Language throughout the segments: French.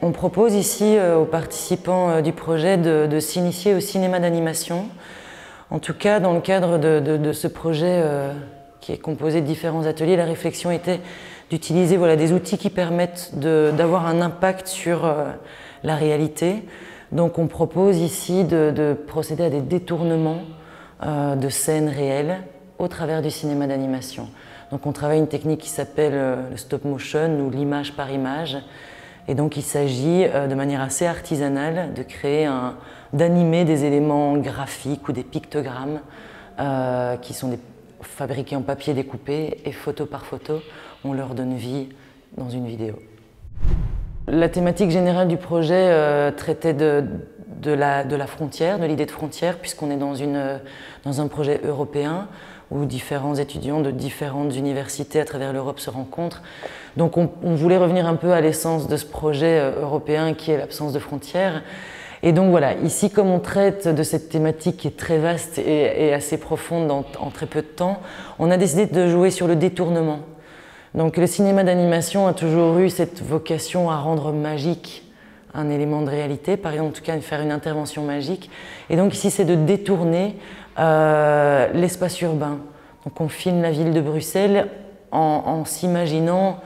On propose ici aux participants du projet de s'initier au cinéma d'animation. En tout cas, dans le cadre de ce projet qui est composé de différents ateliers, la réflexion était d'utiliser des outils qui permettent d'avoir un impact sur la réalité. Donc on propose ici de procéder à des détournements de scènes réelles au travers du cinéma d'animation. Donc on travaille une technique qui s'appelle le stop motion ou l'image par image. Et donc il s'agit de manière assez artisanale d'animer des éléments graphiques ou des pictogrammes qui sont fabriqués en papier découpé et photo par photo, on leur donne vie dans une vidéo. La thématique générale du projet traitait de la frontière, de l'idée de frontière, puisqu'on est dans un projet européen où différents étudiants de différentes universités à travers l'Europe se rencontrent. Donc on voulait revenir un peu à l'essence de ce projet européen qui est l'absence de frontières. Et donc voilà, ici comme on traite de cette thématique qui est très vaste et assez profonde en très peu de temps, on a décidé de jouer sur le détournement. Donc le cinéma d'animation a toujours eu cette vocation à rendre magique un élément de réalité, par exemple en tout cas de faire une intervention magique. Et donc ici c'est de détourner l'espace urbain. Donc on filme la ville de Bruxelles en s'imaginant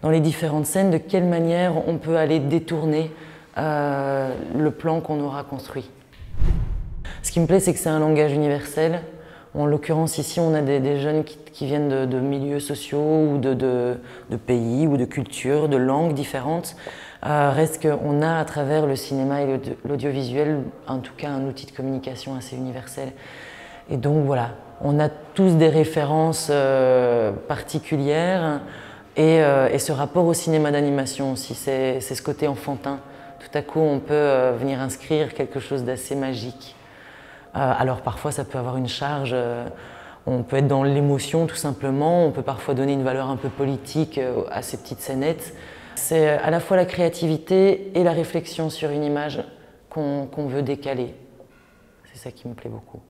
dans les différentes scènes de quelle manière on peut aller détourner le plan qu'on aura construit. Ce qui me plaît, c'est que c'est un langage universel. En l'occurrence, ici, on a des jeunes qui viennent de milieux sociaux ou de pays ou de cultures, de langues différentes. Reste qu'on a à travers le cinéma et l'audiovisuel, en tout cas, un outil de communication assez universel. Et donc voilà, on a tous des références particulières et ce rapport au cinéma d'animation aussi, c'est ce côté enfantin. Tout à coup, on peut venir inscrire quelque chose d'assez magique. Alors parfois, ça peut avoir une charge, on peut être dans l'émotion tout simplement, on peut parfois donner une valeur un peu politique à ces petites scénettes. C'est à la fois la créativité et la réflexion sur une image qu'on veut décaler. C'est ça qui me plaît beaucoup.